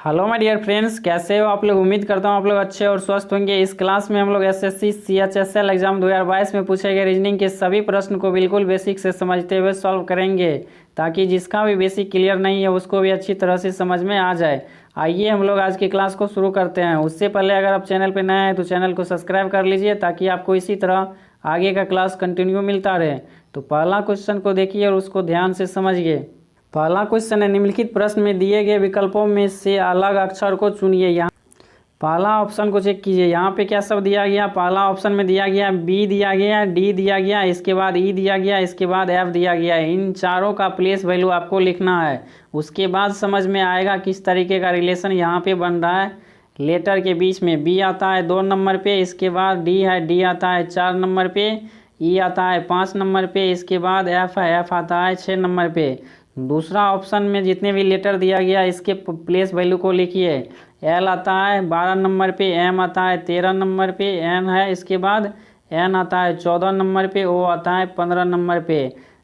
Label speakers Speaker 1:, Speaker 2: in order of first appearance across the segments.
Speaker 1: Hello my dear friends, कैसे हो आप लोग। उम्मीद करता हूँ आप लोग अच्छे और स्वस्थ होंगे। इस क्लास में हम लोग एसएससी सीएचएसएल एग्जाम 2022 में पूछे गए रीजनिंग के सभी प्रश्न को बिल्कुल बेसिक से समझते हुए सॉल्व करेंगे, ताकि जिसका भी बेसिक क्लियर नहीं है उसको भी अच्छी तरह से समझ में आ जाए। आइए हम लोग आज की क्लास को शुरू करते हैं। उससे पहले अगर आप चैनल पर नए हैं तो चैनल को सब्सक्राइब कर लीजिए, ताकि आपको इसी तरह आगे का क्लास कंटिन्यू मिलता रहे। तो पहला क्वेश्चन को देखिए और उसको ध्यान से समझिए। पहला क्वेश्चन है, निम्नलिखित प्रश्न में दिए गए विकल्पों में से अलग अक्षर को चुनिए। यहाँ पहला ऑप्शन को चेक कीजिए, यहाँ पे क्या सब दिया गया। पहला ऑप्शन में दिया गया बी दिया गया, डी दिया गया, इसके बाद ई दिया गया, इसके बाद एफ दिया गया। इन चारों का प्लेस वैल्यू आपको लिखना है। उसके बाद समझ में आएगा किस तरीके का रिलेशन यहाँ पे बन रहा है। लेटर के बीच में बी आता है 2 नंबर पे, इसके बाद डी है, डी आता है 4 नंबर पे, ई आता है 5 नंबर पे, इसके बाद एफ है, एफ आता है 6 नंबर पे। दूसरा ऑप्शन में जितने भी लेटर दिया गया इसके प्लेस वैल्यू को लिखिए। एल आता है 12 नंबर पे, एम आता है 13 नंबर पे, एन है, इसके बाद एन आता है 14 नंबर पे, ओ आता है 15 नंबर पे।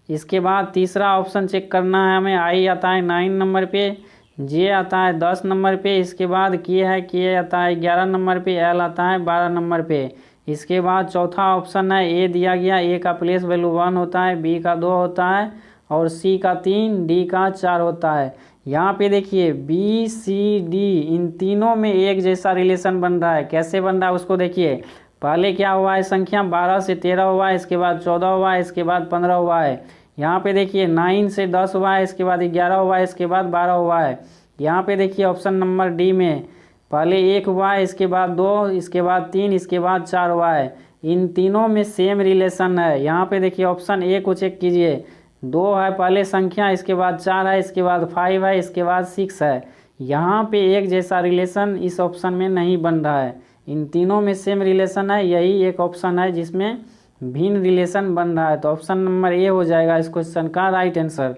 Speaker 1: इसके बाद तीसरा ऑप्शन चेक करना है हमें। आई आता है 9 नंबर पे, जे आता है 10 नंबर पे, इसके बाद के आता है 11 नंबर पे, एल आता है 12 नंबर पे। इसके बाद चौथा ऑप्शन है ए दिया गया। ए का प्लेस वैल्यू 1 होता है, बी का 2 होता है और सी का 3, डी का 4 होता है। यहाँ पे देखिए बी सी डी इन तीनों में एक जैसा रिलेशन बन रहा है। कैसे बन रहा है उसको देखिए। पहले क्या हुआ है, संख्या 12 से 13 हुआ है, इसके बाद 14 हुआ है, इसके बाद 15 हुआ है। यहाँ पे देखिए 9 से 10 हुआ है, इसके बाद 11 हुआ है, इसके बाद 12 हुआ है। यहाँ पे देखिए ऑप्शन नंबर डी में पहले 1 हुआ है, इसके बाद 2, इसके बाद 3, इसके बाद 4 हुआ है। इन तीनों में सेम रिलेशन है। यहाँ पे देखिए ऑप्शन ए को चेक कीजिए। 2 है पहले संख्या, इसके बाद 4 है, इसके बाद 5 है, इसके बाद 6 है। यहाँ पे एक जैसा रिलेशन इस ऑप्शन में नहीं बन रहा है। इन तीनों में सेम रिलेशन है, यही एक ऑप्शन है जिसमें भिन्न रिलेशन बन रहा है। तो ऑप्शन नंबर ए हो जाएगा इस क्वेश्चन का राइट आंसर।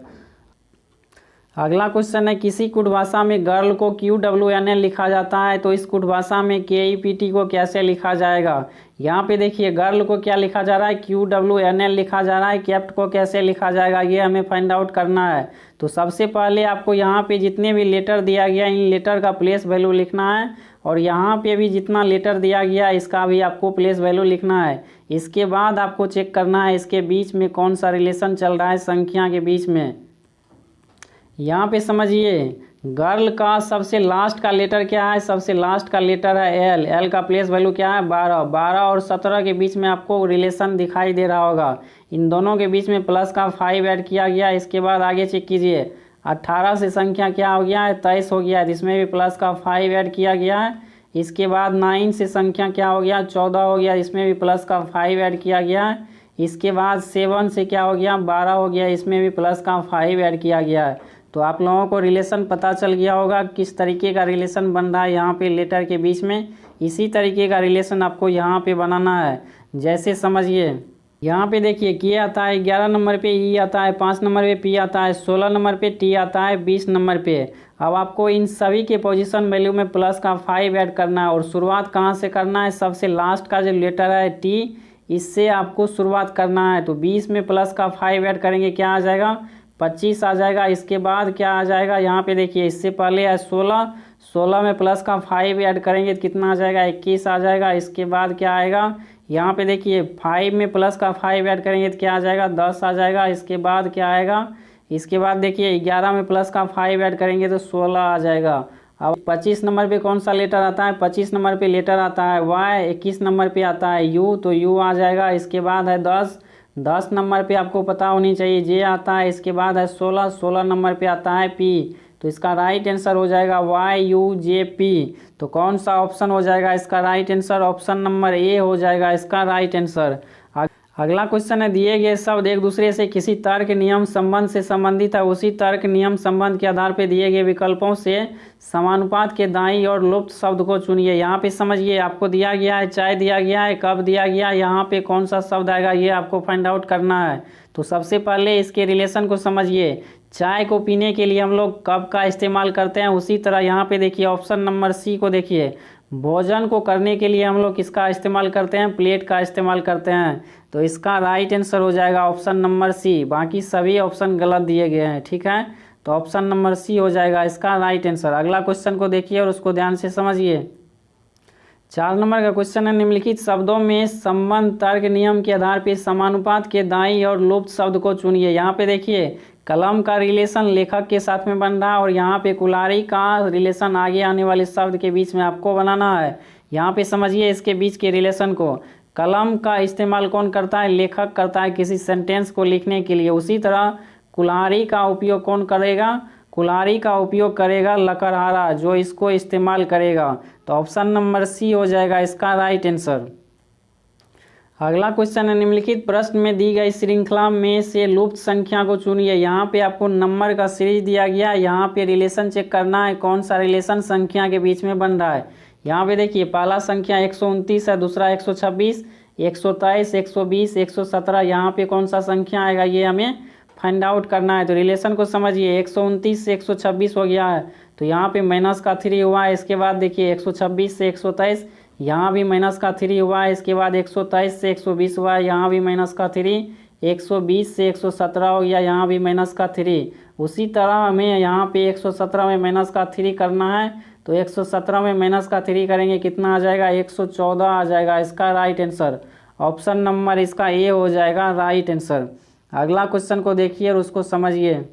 Speaker 1: अगला क्वेश्चन है, किसी कुट भाषा में गर्ल को QWNL लिखा जाता है, तो इस कुट भाषा में KEPT को कैसे लिखा जाएगा। यहाँ पे देखिए गर्ल को क्या लिखा जा रहा है, QWNL लिखा जा रहा है। कैप्ट को कैसे लिखा जाएगा ये हमें फाइंड आउट करना है। तो सबसे पहले आपको यहाँ पे जितने भी लेटर दिया गया इन लेटर का प्लेस वैल्यू लिखना है, और यहाँ पे भी जितना लेटर दिया गया इसका भी आपको प्लेस वैल्यू लिखना है। इसके बाद आपको चेक करना है इसके बीच में कौन सा रिलेशन चल रहा है संख्या के बीच में। यहाँ पे समझिए गर्ल का सबसे लास्ट का लेटर क्या है, सबसे लास्ट का लेटर है एल। एल का प्लेस वैल्यू क्या है 12। 12 और 17 के बीच में आपको रिलेशन दिखाई दे रहा होगा। इन दोनों के बीच में प्लस का 5 ऐड किया गया। इसके बाद आगे चेक कीजिए 18 से संख्या क्या हो गया है 23 हो गया है, जिसमें भी प्लस का 5 ऐड किया गया है। इसके बाद 9 से संख्या क्या हो गया 14 हो गया, इसमें भी प्लस का 5 ऐड किया गया है। इसके बाद 7 से क्या हो गया 12 हो गया, इसमें भी प्लस का 5 ऐड किया गया है। तो आप लोगों को रिलेशन पता चल गया होगा किस तरीके का रिलेशन बन रहा है यहाँ पे लेटर के बीच में। इसी तरीके का रिलेशन आपको यहाँ पे बनाना है। जैसे समझिए यहाँ पे देखिए के आता है 11 नंबर पे, ई आता है 5 नंबर पे, पी आता है 16 नंबर पे, टी आता है 20 नंबर पे। अब आपको इन सभी के पोजीशन वैल्यू में प्लस का 5 ऐड करना है। और शुरुआत कहाँ से करना है, सबसे लास्ट का जो लेटर है टी, इससे आपको शुरुआत करना है। तो 20 में प्लस का 5 ऐड करेंगे क्या आ जाएगा 25 आ जाएगा। इसके बाद क्या आ जाएगा यहाँ पे देखिए इससे पहले है 16, 16 में प्लस का 5 ऐड करेंगे तो कितना आ जाएगा 21 आ जाएगा। इसके बाद क्या आएगा यहाँ पे देखिए 5 में प्लस का 5 ऐड करेंगे तो क्या आ जाएगा 10 आ जाएगा। इसके बाद क्या आएगा, इसके बाद देखिए 11 में प्लस का 5 ऐड करेंगे तो 16 आ जाएगा। अब 25 नंबर पे कौन सा लेटर आता है, 25 नंबर पे लेटर आता है वाई। 21 नंबर पे आता है यू, तो यू आ जाएगा। इसके बाद है 10, 10 नंबर पे आपको पता होनी चाहिए जे आता है। इसके बाद है 16, 16 नंबर पे आता है पी। तो इसका राइट आंसर हो जाएगा YUJP। तो कौन सा ऑप्शन हो जाएगा इसका right answer, option number A हो जाएगा इसका राइट आंसर। अगला क्वेश्चन है, दिए गए शब्द एक दूसरे से किसी तर्क नियम संबंध से संबंधित है, उसी तर्क नियम संबंध के आधार पर दिए गए विकल्पों से समानुपात के दाईं और लुप्त शब्द को चुनिए। यहाँ पे समझिए आपको दिया गया है चाय दिया गया है, कब दिया गया, यहाँ पे कौन सा शब्द आएगा ये आपको फाइंड आउट करना है। तो सबसे पहले इसके रिलेशन को समझिए। चाय को पीने के लिए हम लोग कब का इस्तेमाल करते हैं, उसी तरह यहाँ पे देखिए ऑप्शन नंबर सी को देखिए। भोजन को करने के लिए हम लोग किसका इस्तेमाल करते हैं, प्लेट का इस्तेमाल करते हैं। तो इसका राइट आंसर हो जाएगा ऑप्शन नंबर सी। बाकी सभी ऑप्शन गलत दिए गए हैं, ठीक है। तो ऑप्शन नंबर सी हो जाएगा इसका राइट आंसर। अगला क्वेश्चन को देखिए और उसको ध्यान से समझिए। 4 नंबर का क्वेश्चन है, निम्नलिखित शब्दों में संबंध तर्क नियम के आधार पर समानुपात के दाईं और लुप्त शब्द को चुनिए। यहाँ पे देखिए कलम का रिलेशन लेखक के साथ में बन रहा है और यहाँ पे कुल्हाड़ी का रिलेशन आगे आने वाले शब्द के बीच में आपको बनाना है। यहाँ पे समझिए इसके बीच के रिलेशन को। कलम का इस्तेमाल कौन करता है? लेखक करता है किसी सेंटेंस को लिखने के लिए। उसी तरह कुल्हाड़ी का उपयोग कौन करेगा? कुल्हाड़ी का उपयोग करेगा लकड़हारा, जो इसको इस्तेमाल करेगा। तो ऑप्शन नंबर सी हो जाएगा इसका राइट आंसर। अगला क्वेश्चन है, निम्नलिखित प्रश्न में दी गई श्रृंखला में से लुप्त संख्या को चुनिए। यहाँ पे आपको नंबर का सीरीज दिया गया है, यहाँ पे रिलेशन चेक करना है कौन सा रिलेशन संख्या के बीच में बन रहा है। यहाँ पे देखिए पहला संख्या 129 है, दूसरा 126, 123, 120, 117। यहाँ पे कौन सा संख्या आएगा ये हमें फाइंड आउट करना है। तो रिलेशन को समझिए, 129 से 126 हो गया है तो यहाँ पे माइनस का 3 हुआ है। इसके बाद देखिए 126 से 123, यहाँ भी माइनस का 3 हुआ है। इसके बाद 123 से 120 हुआ है, यहाँ भी माइनस का 3। 120 से 117 हो गया, यहाँ भी माइनस का 3। उसी तरह हमें यहाँ पे 117 में माइनस का 3 करना है। तो 117 में माइनस का 3 करेंगे, कितना आ जाएगा? 114 आ जाएगा इसका राइट आंसर। ऑप्शन नंबर इसका ए हो जाएगा राइट आंसर। अगला क्वेश्चन को देखिए और उसको समझिए।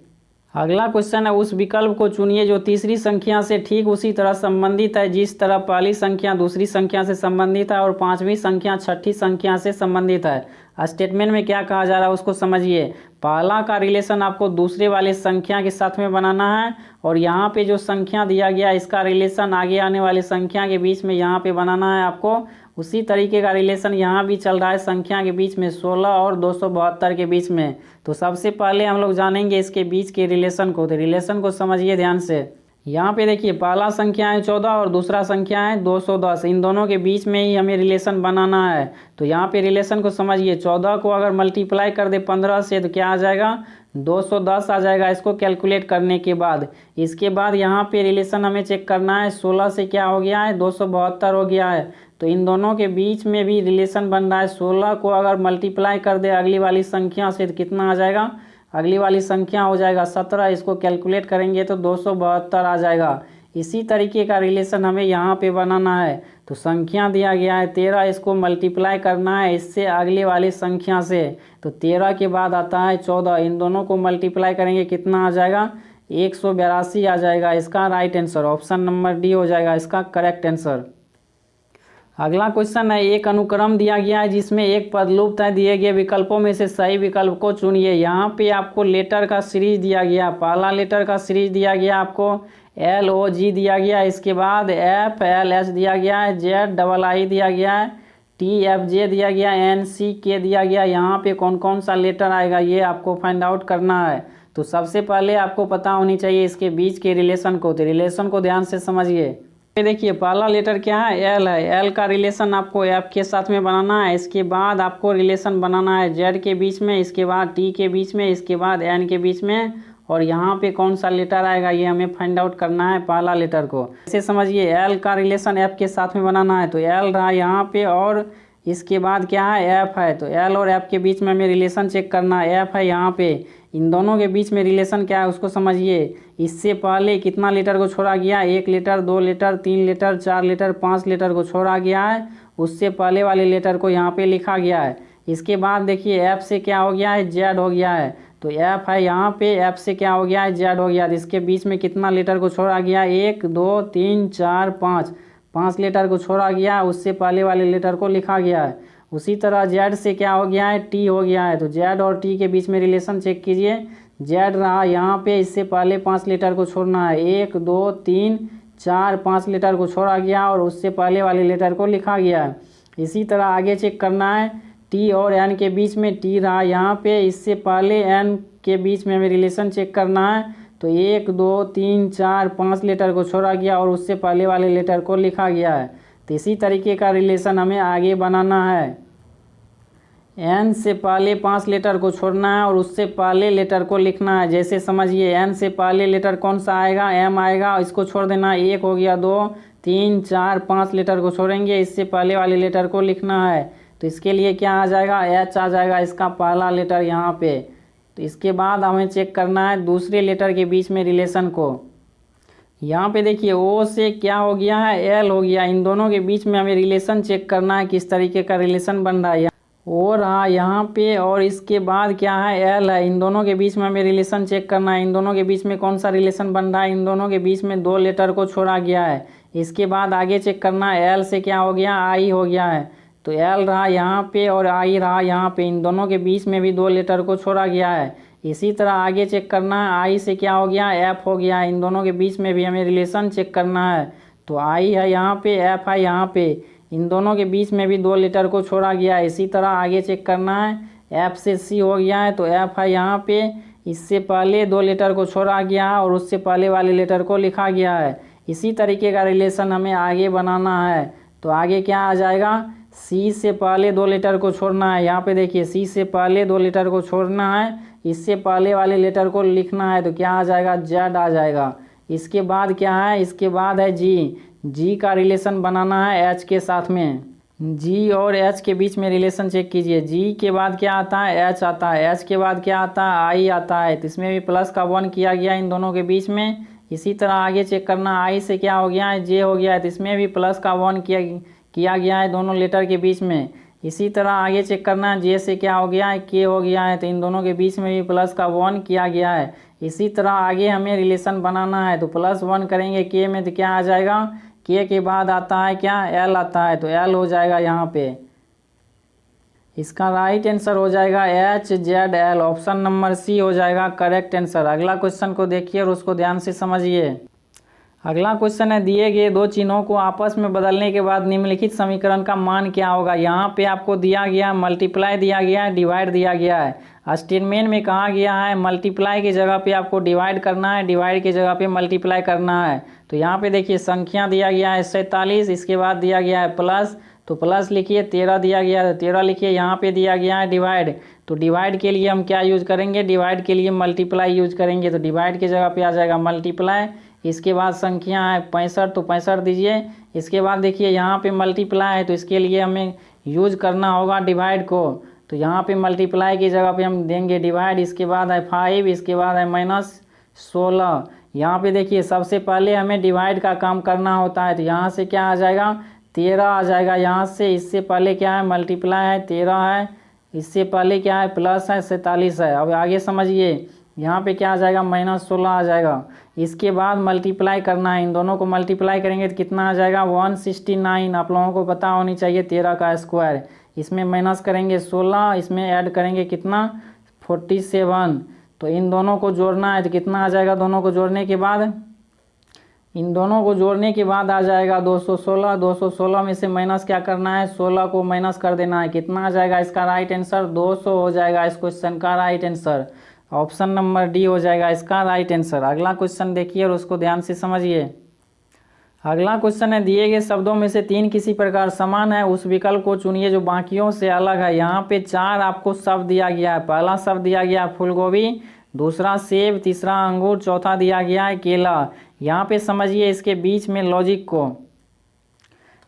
Speaker 1: अगला क्वेश्चन है, उस विकल्प को चुनिए जो तीसरी संख्या से ठीक उसी तरह संबंधित है जिस तरह पहली संख्या दूसरी संख्या से संबंधित है और पांचवी संख्या छठी संख्या से संबंधित है। स्टेटमेंट में क्या कहा जा रहा है उसको समझिए। पहला का रिलेशन आपको दूसरे वाले संख्या के साथ में बनाना है और यहाँ पे जो संख्या दिया गया इसका रिलेशन आगे आने वाले संख्या के बीच में यहाँ पे बनाना है आपको। उसी तरीके का रिलेशन यहाँ भी चल रहा है संख्या के बीच में 16 और 272 के बीच में। तो सबसे पहले हम लोग जानेंगे इसके बीच के रिलेशन को। तो रिलेशन को समझिए ध्यान से। यहाँ पे देखिए पहला संख्या है 14 और दूसरा संख्या है 210। इन दोनों के बीच में ही हमें रिलेशन बनाना है। तो यहाँ पे रिलेशन को समझिए। 14 को अगर मल्टीप्लाई कर दे 15 से तो क्या आ जाएगा? 210 आ जाएगा इसको कैलकुलेट करने के बाद। इसके बाद यहाँ पे रिलेशन हमें चेक करना है। 16 से क्या हो गया है? 272 हो गया है। तो इन दोनों के बीच में भी रिलेशन बन रहा है। 16 को अगर मल्टीप्लाई कर दे अगली वाली संख्या से तो कितना आ जाएगा? अगली वाली संख्या हो जाएगा 17। इसको कैलकुलेट करेंगे तो 272 आ जाएगा। इसी तरीके का रिलेशन हमें यहाँ पे बनाना है। तो संख्या दिया गया है 13, इसको मल्टीप्लाई करना है इससे अगले वाली संख्या से। तो 13 के बाद आता है 14, इन दोनों को मल्टीप्लाई करेंगे कितना आ जाएगा? 182 आ जाएगा इसका right answer. Option number D हो जाएगा इसका करेक्ट आंसर। अगला क्वेश्चन है, एक अनुक्रम दिया गया है जिसमें एक पद लुप्त है। दिए गए विकल्पों में से सही विकल्प को चुनिए। यहाँ पे आपको लेटर का सीरीज दिया गया। पहला लेटर का सीरीज दिया गया आपको LOG दिया गया। इसके बाद FLH दिया गया है, ZII दिया गया है, TFJ दिया गया, NCK दिया गया। यहाँ पे कौन कौन सा लेटर आएगा ये आपको फाइंड आउट करना है। तो सबसे पहले आपको पता होनी चाहिए इसके बीच के रिलेशन को। तो रिलेशन को ध्यान से समझिए। देखिए पहला लेटर क्या है? एल है। एल का रिलेशन आपको एफ के साथ में बनाना है। इसके बाद आपको रिलेशन बनाना है जेड के बीच में, इसके बाद टी के बीच में, इसके बाद एन के बीच में। और यहाँ पे कौन सा लेटर आएगा ये हमें फाइंड आउट करना है पहला लेटर को। ऐसे समझिए एल का रिलेशन एफ के साथ में बनाना है। तो एल रहा यहाँ पे और इसके बाद क्या है? एफ है। तो एल और एफ के बीच में हमें रिलेशन चेक करना है। एफ है यहाँ पे, इन दोनों के बीच में रिलेशन क्या है उसको समझिए। इससे पहले कितना लेटर को छोड़ा गया? 1 letter, 2 letter, 3 letter, 4 letter, 5 letter को छोड़ा गया है। उससे पहले वाले लेटर को यहाँ पे लिखा गया है। इसके बाद देखिए एफ से क्या हो गया है? जेड हो गया है। तो एफ है यहाँ पे, एफ से क्या हो गया है? जेड हो गया। इसके बीच में कितना लेटर को छोड़ा गया? 1 2 3 4 5 लेटर को छोड़ा गया। उससे पहले वाले लेटर को लिखा गया है। उसी तरह जेड से क्या हो गया है? टी हो गया है। तो जेड और टी के बीच में रिलेशन चेक कीजिए। जेड रहा यहाँ पे, इससे पहले 5 लेटर को छोड़ना है। 1 2 3 4 5 लेटर को छोड़ा गया और उससे पहले वाले लेटर को लिखा गया है। इसी तरह आगे चेक करना है टी और एन के बीच में। टी रहा यहाँ पे, इससे पहले एन के बीच में हमें रिलेशन चेक करना है। तो 1 2 3 4 5 लेटर को छोड़ा गया और उससे पहले वाले लेटर को लिखा गया है। तो इसी तरीके का रिलेशन हमें आगे बनाना है। एन से पहले 5 लेटर को छोड़ना है और उससे पहले लेटर को लिखना है। जैसे समझिए एन से पहले लेटर कौन सा आएगा? एम आएगा। इसको छोड़ देना है। 1 हो गया, 2 3 4 5 लेटर को छोड़ेंगे, इससे पहले वाले लेटर को लिखना है। तो इसके लिए क्या आ जाएगा? एच आ जाएगा इसका पहला लेटर यहाँ पे। तो इसके बाद हमें चेक करना है दूसरे लेटर के बीच में रिलेशन को। यहाँ पे देखिए ओ से क्या हो गया है, एल हो गया। इन दोनों के बीच में हमें रिलेशन चेक करना है, किस तरीके का रिलेशन बन रहा है। ओ रहा यहाँ पे और इसके बाद क्या है, एल है। इन दोनों के बीच में हमें रिलेशन चेक करना है। इन दोनों के बीच में कौन सा रिलेशन बन रहा है, इन दोनों के बीच में 2 लेटर को छोड़ा गया है। इसके बाद आगे चेक करना है, एल से क्या हो गया, आई हो गया है। तो एल रहा यहाँ पे और आई रहा यहाँ पे, इन दोनों के बीच में भी 2 लेटर को छोड़ा गया है। इसी तरह आगे चेक करना है, आई से क्या हो गया, एफ हो गया। इन दोनों के बीच में भी हमें रिलेशन चेक करना है। तो आई है यहाँ पे, एफ है यहाँ पे, इन दोनों के बीच में भी 2 लेटर को छोड़ा गया है। इसी तरह आगे चेक करना है, एफ से सी हो गया है, तो एफ है यहाँ पे, इससे पहले 2 लेटर को छोड़ा गया है और उससे पहले वाले लेटर को लिखा गया है। इसी तरीके का रिलेशन हमें आगे बनाना है। तो आगे क्या आ जाएगा, सी से पहले 2 लेटर को छोड़ना है। यहाँ पे देखिए सी से पहले 2 लेटर को छोड़ना है, इससे पहले वाले लेटर को लिखना है। तो क्या आ जाएगा, जेड आ जाएगा। इसके बाद क्या है, इसके बाद है जी। जी का रिलेशन बनाना है एच के साथ में। जी और एच के बीच में रिलेशन चेक कीजिए। जी के बाद क्या आता है, एच आता है। एच के बाद क्या आता है, आई आता है। तो इसमें भी प्लस का 1 किया गया इन दोनों के बीच में। इसी तरह आगे चेक करना, आई से क्या हो गया है, जे हो गया है। तो इसमें भी प्लस का 1 किया गया है दोनों लेटर के बीच में। इसी तरह आगे चेक करना है, जे से क्या हो गया है, के हो गया है। तो इन दोनों के बीच में भी प्लस का 1 किया गया है। इसी तरह आगे हमें रिलेशन बनाना है। तो +1 करेंगे के में, तो क्या आ जाएगा, के बाद आता है क्या, एल आता है। तो एल हो जाएगा यहाँ पे। इसका राइट आंसर हो जाएगा HZL। ऑप्शन नंबर सी हो जाएगा करेक्ट आंसर। अगला क्वेश्चन को देखिए और उसको ध्यान से समझिए। अगला क्वेश्चन है, दिए गए 2 चिन्हों को आपस में बदलने के बाद निम्नलिखित समीकरण का मान क्या होगा। यहाँ पे आपको दिया गया मल्टीप्लाई दिया गया है, डिवाइड दिया गया है। स्टेटमेंट में कहा गया है मल्टीप्लाई की जगह पे आपको डिवाइड करना है, डिवाइड की जगह पे मल्टीप्लाई करना है। तो यहाँ पे देखिए संख्या दिया गया है 47, इसके बाद दिया गया है प्लस, तो प्लस लिखिए। 13 दिया गया है, 13 लिखिए। यहाँ पे दिया गया है डिवाइड, तो डिवाइड के लिए हम क्या यूज करेंगे, डिवाइड के लिए मल्टीप्लाई यूज करेंगे। तो डिवाइड की जगह पे आ जाएगा मल्टीप्लाई। इसके बाद संख्या है 65, तो 65 दीजिए। इसके बाद देखिए यहाँ पे मल्टीप्लाई है, तो इसके लिए हमें यूज करना होगा डिवाइड को। तो यहाँ पे मल्टीप्लाई की जगह पे हम देंगे डिवाइड। इसके बाद है 5, इसके बाद है -16। यहाँ पे देखिए सबसे पहले हमें डिवाइड का काम करना होता है। तो यहाँ से क्या आ जाएगा, 13 आ जाएगा यहाँ से। इससे पहले क्या है, मल्टीप्लाई है 13 है, इससे पहले क्या है, प्लस है 47 है। अब आगे समझिए, यहाँ पे क्या आ जाएगा, -16 आ जाएगा। इसके बाद मल्टीप्लाई करना है, इन दोनों को मल्टीप्लाई करेंगे तो कितना आ जाएगा, 169। आप लोगों को पता होनी चाहिए 13 का स्क्वायर। इसमें माइनस करेंगे 16, इसमें ऐड करेंगे कितना, 47। तो इन दोनों को जोड़ना है, तो कितना आ जाएगा, दोनों को जोड़ने के बाद, इन दोनों को जोड़ने के बाद आ जाएगा 216। 216 में से माइनस क्या करना है, 16 को माइनस कर देना है। कितना आ जाएगा इसका राइट आंसर, 200 हो जाएगा इस क्वेश्चन का right answer. Option number D हो जाएगा इसका राइट आंसर। अगला क्वेश्चन देखिए और उसको ध्यान से समझिए। अगला क्वेश्चन है, दिए गए शब्दों में से 3 किसी प्रकार समान है, उस विकल्प को चुनिए जो बाकियों से अलग है। यहाँ पे 4 आपको शब्द दिया गया है। पहला शब्द दिया गया है फूलगोभी, दूसरा सेब, तीसरा अंगूर, चौथा दिया गया है केला। यहाँ पे समझिए इसके बीच में लॉजिक को।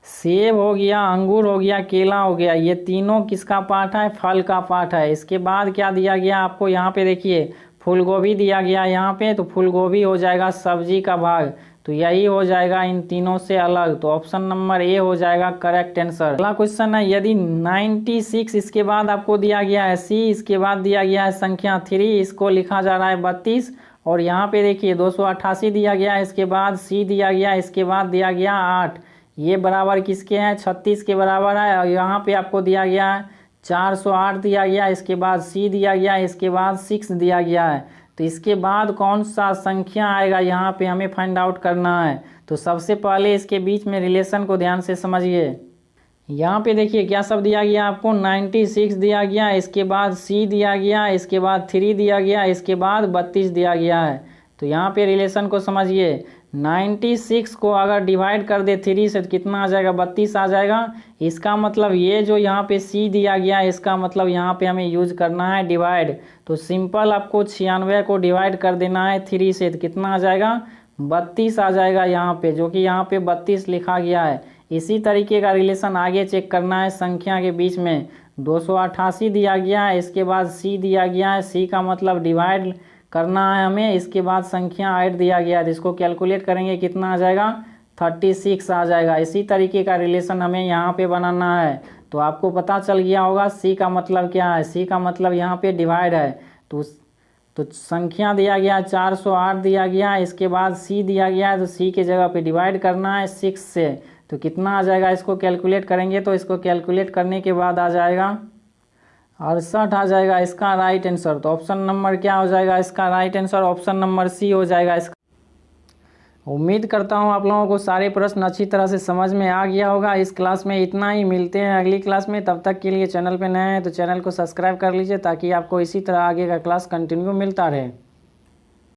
Speaker 1: सेब हो गया, अंगूर हो गया, केला हो गया, ये तीनों किसका पार्ट है, फल का पार्ट है। इसके बाद क्या दिया गया आपको, यहाँ पे देखिए फूलगोभी दिया गया यहाँ पे, तो फूलगोभी हो जाएगा सब्जी का भाग। तो यही हो जाएगा इन तीनों से अलग। तो ऑप्शन नंबर ए हो जाएगा करेक्ट आंसर। अगला क्वेश्चन है, यदि 96 इसके बाद आपको दिया गया है सी, इसके बाद दिया गया है संख्या 3, इसको लिखा जा रहा है 32, और यहाँ पे देखिए 288 दिया गया है, इसके बाद सी दिया गया, इसके बाद दिया गया 8, ये बराबर किसके हैं, 36 के बराबर है। और यहाँ पे आपको दिया गया है 408 दिया गया, इसके बाद सी दिया गया, इसके बाद 6 दिया गया है। तो इसके बाद कौन सा संख्या आएगा, यहाँ पे हमें फाइंड आउट करना है। तो सबसे पहले इसके बीच में रिलेशन को ध्यान से समझिए। यहाँ पे देखिए क्या सब दिया गया आपको, 96 दिया गया, इसके बाद सी दिया गया, इसके बाद 3 दिया गया, इसके बाद 32 दिया गया है। तो यहाँ पे रिलेशन को समझिए। 96 को अगर डिवाइड कर दे 3 से तो कितना आ जाएगा, 32 आ जाएगा। इसका मतलब ये जो यहाँ पे सी दिया गया है, इसका मतलब यहाँ पे हमें यूज करना है डिवाइड। तो सिंपल आपको 96 को डिवाइड कर देना है 3 से, तो कितना आ जाएगा, 32 आ जाएगा यहाँ पे, जो कि यहाँ पे 32 लिखा गया है। इसी तरीके का रिलेशन आगे चेक करना है संख्या के बीच में। 288 दिया गया है। इसके बाद सी दिया गया है, सी का मतलब डिवाइड करना है हमें। इसके बाद संख्या 8 दिया गया है, तो इसको कैलकुलेट करेंगे कितना आ जाएगा, 36 आ जाएगा। इसी तरीके का रिलेशन हमें यहाँ पे बनाना है। तो आपको पता चल गया होगा सी का मतलब क्या है। सी का मतलब यहाँ पे डिवाइड है। तो संख्या दिया गया 408 दिया गया है। इसके बाद सी दिया गया है, तो सी के जगह पे डिवाइड करना है 6 से। तो कितना आ जाएगा, इसको कैलकुलेट करेंगे। तो इसको कैलकुलेट करने के बाद आ जाएगा 68 आ जाएगा इसका राइट आंसर। तो ऑप्शन नंबर क्या हो जाएगा इसका right answer, option number C हो जाएगा इसका। उम्मीद करता हूँ आप लोगों को सारे प्रश्न अच्छी तरह से समझ में आ गया होगा। इस क्लास में इतना ही, मिलते हैं अगली क्लास में। तब तक के लिए चैनल पे नए हैं तो चैनल को सब्सक्राइब कर लीजिए, ताकि आपको इसी तरह आगे का क्लास कंटिन्यू मिलता रहे।